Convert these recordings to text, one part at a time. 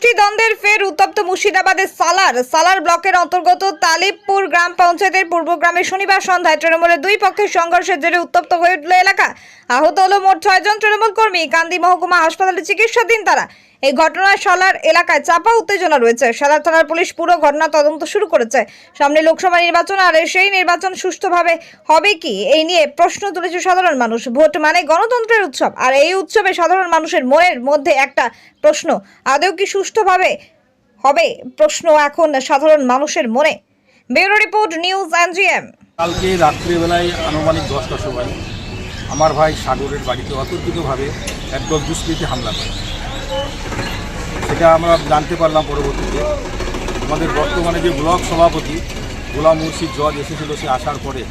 গোষ্ঠী দ্বন্দ্বের ফের উত্তপ্ত মুর্শিদাবাদের সালার ব্লকের অন্তর্গত তালিবপুর গ্রাম পঞ্চায়েতের পূর্বগ্রামে শনিবার সন্ধ্যায় তৃণমূলের দুই পক্ষের সংঘর্ষের জেরে উত্তপ্ত হয়ে উঠল এলাকা। আহত হলো মোট 6 জন তৃণমূল কর্মী। কান্দি মহকুমা হাসপাতালে চিকিৎসাধীন তারা। এই ঘটনায় সালার এলাকায় চাপা উত্তেজনা রয়েছে। সালার থানার পুলিশ পুরো ঘটনা তদন্ত শুরু করেছে। সামনে লোকসভা নির্বাচন, আর সেই নির্বাচন সুষ্ঠুভাবে হবে কি এই নিয়ে প্রশ্ন তুলেছে সাধারণ মানুষ। ভোট মানে গণতন্ত্রের উৎসব, আর এই উৎসবে সাধারণ মানুষের মনের মধ্যে একটা প্রশ্ন, আদৌ কি সুষ্ঠুভাবে হবে, প্রশ্ন এখন সাধারণ মানুষের মনে। Bureau report, news NGM. কালকে রাত্রিবেলায় আনুমানিক 10টার সময় আমার ভাই সাগরের বাড়িতে অতর্কিতভাবে একদল দুষ্কৃতী হামলা করে। সেটা আমরা জানতে পারলাম পরবর্তীতে। আমাদের বর্তমানে যে ব্লক সভাপতি গোলাম মুর্শিদ জজ এসেছিল, সে আসার পরে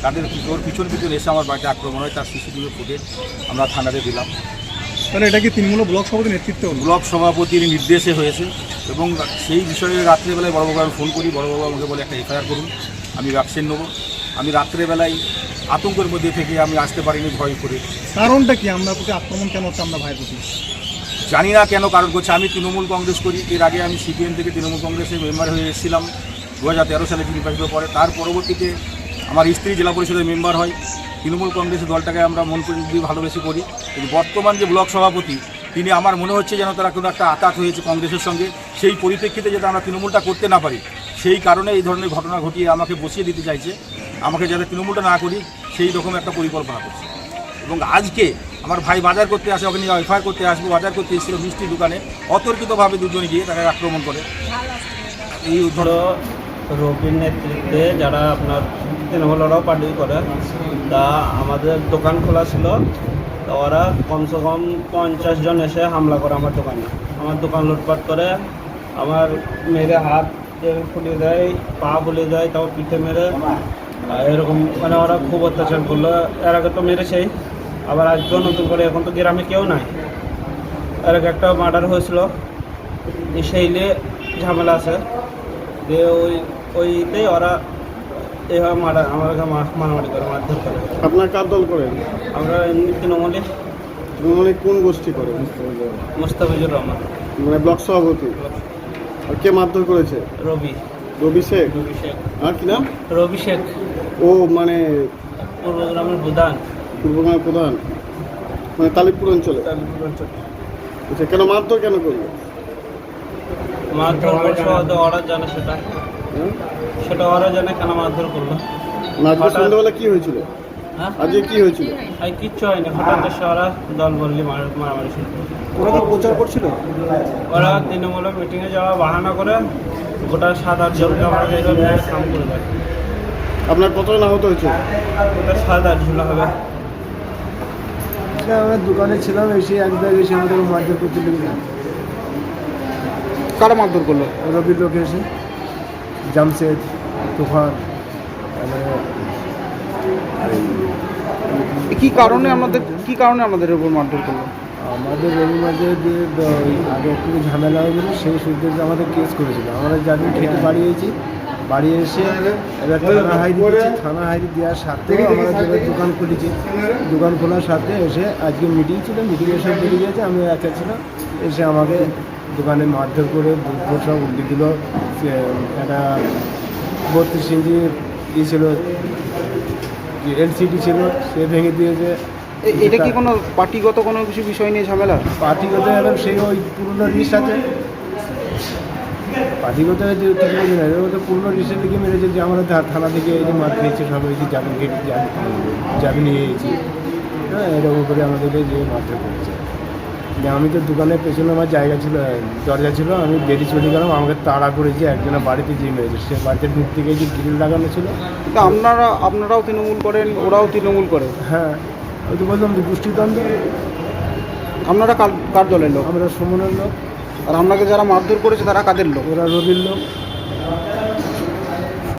তাদের পিছন এসে আমার বাড়িতে আক্রমণ হয়। তার সিসিটিভি ফুটেজ আমরা থানাতে দিলাম। তাহলে এটা কি তৃণমূল ব্লক সভাপতির নেতৃত্বে ব্লক সভাপতির নির্দেশে হয়েছে এবং সেই বিষয়ে রাত্রেবেলায় বড়বাবু আমি ফোন করি। বড়বাবু আমাকে বলে একটা এফআইআর করুন, আমি ভ্যাকসিন নেবো। আমি রাত্রেবেলায় আতঙ্কের মধ্যে থেকে আমি আসতে পারিনি, ভয় করে। কারণটা কি, আমরা প্রতি আক্রমণ কেন হচ্ছে আমরা ভাইয়ের প্রতি? জানি না কেন কারণ করছে। আমি তৃণমূল কংগ্রেস করি। এর আগে আমি সিপিএম থেকে তৃণমূল কংগ্রেসের মেম্বার হয়ে এসেছিলাম 2013 সালে নির্বাচিত পরে। তার পরবর্তীতে আমার স্ত্রী জেলা পরিষদের মেম্বার হয়। তৃণমূল কংগ্রেসের দলটাকে আমরা মন দিয়ে ভালোবেসে করি। কিন্তু বর্তমান যে ব্লক সভাপতি, তিনি আমার মনে হচ্ছে যেন তারা কোনো একটা আঘাত হয়েছে কংগ্রেসের সঙ্গে। সেই পরিপ্রেক্ষিতে যাতে আমরা তৃণমূলটা করতে না পারি, সেই কারণে এই ধরনের ঘটনা ঘটিয়ে আমাকে বসিয়ে দিতে চাইছে। আমাকে যাতে তৃণমূলটা না করি সেই রকম একটা পরিকল্পনা করছে। এবং আজকে আমার ভাই বাজার করতে আসে, ওখানে এফআইআর করতে আসবো, বাজার করতে এসেছিল মিষ্টির দোকানে, অতর্কিতভাবে দুজন গিয়ে তাকে আক্রমণ করে। এই রবির নেতৃত্বে যারা আপনার তৃণমূলরাও পার্টি করে, তা আমাদের দোকান খোলা ছিল। তো ওরা কমসে কম 50 জন এসে হামলা করে আমার দোকানে। আমার দোকান লুটপাট করে, আমার মেরে হাত ফুলিয়ে দেয়, পা ফুলিয়ে দেয়, তাও পিঠে মেরে এরকম মানে ওরা খুব অত্যাচার করলো। এর আগে তো মেরেছেই, আবার আজকেও নতুন করে। এখন তো গ্রামে কেউ নাই। এর আগে একটা মার্ডার হয়েছিল, সেই নিয়ে ঝামেলা আছে। দিয়ে ওইতেই ওরা এইভাবে আমাকে মারামারি করে, মারধর করে। আপনার কার দল করেন? আমরা এমনি তৃণমূলে কোন গোষ্ঠী করে? মুস্তাফিজুর রহমান, মানে ব্লক সভাপতি। আর কে মারধর করেছে? রবি শেখ। আর কি নাম? রবি শেখ। ও মানে পূর্বগ্রামের প্রধান। পূর্বগ্রামের প্রধান, মানে তালিবপুর অঞ্চলে। আচ্ছা, কেন মারধর কেন করলো? মারধর করছে ওরা জানে, সেটা ওরা জানে কেন মারধর করলো। সন্ধ্যাবেলা কি হয়েছিল? হ্যাঁ, আজকে কি হয়েছিল? কিচ্ছু হয়নি। হঠাৎ এসে ওরা দল বললি মারামারি শুরু করে। ওরা তো প্রচার করছিল। ওরা তৃণমূলের মিটিংয়ে যাওয়া বাহানা করে গোটা 7-8 জনকে আমরা এইভাবে কাম করে দেয়। আপনার কতজন আহত হয়েছে? গোটা 7-8 জন হবে। আমরা দোকানে ছিলাম, এসে এক ব্যাগ এসে আমাদের মারধর করতে লেগে। কারা মারধর করলো? রবির লোক এসে, জামশেদ, তুফান। কি কারণে আমাদের উপর মারধর করলো? আমাদের রবির মাঝে আগে একটু ঝামেলা হয়ে গেল, সেই সূত্রে আমাদের কেস করেছিল। আমরা যাদের খেতে বাড়ি এসে এবার থানা হাইরি দেওয়ার সাথেও আমরা যেভাবে দোকান খুলেছি, দোকান খোলার সাথে এসে আজকে মিটিং ছিল, মিটিংয়ে সব বেরিয়ে গিয়েছে। আমি একা ছিলাম, এসে আমাকে দোকানে মারধর করে সব উল্টে দিল। একটা 32 ইঞ্চি ই ছিল, এলসিডি ছিল, সে ভেঙে দিয়েছে। এটা কি কোনো পার্টিগত কোনো কিছু বিষয় নিয়ে ঝামেলা? পার্টিগত এবং সেই ওই পুরনো লিস্ট আছে, পার্টিগত পুরনো লিস্টের দিকে মেরেছে যে আমরা থানা থেকে এই যে মার খেয়েছে, সব এই যে জামিন নিয়ে গেছি। হ্যাঁ, এরকম করে আমাদেরকে যে মারধর করেছে। যে আমি তো দোকানের পেছনে আমার জায়গা ছিল, দরজা ছিল, আমি বেরিয়ে চলে গেলাম। আমাকে তাড়া করেছে একজনের বাড়িতে যে মেরেছে, সে বাড়িতে ঢুকতে গিয়ে যে গ্রিল লাগানো ছিল। তা আপনারাও তৃণমূল করেন, ওরাও তৃণমূল করে? হ্যাঁ, ওই তো বললাম যে গোষ্ঠীদ্বন্দ্ব। আপনারা কার দলের লোক? আমরা সুমনের লোক। আর আপনাকে যারা মারধর করেছে তারা কাদের লোক? ওরা রবির লোক।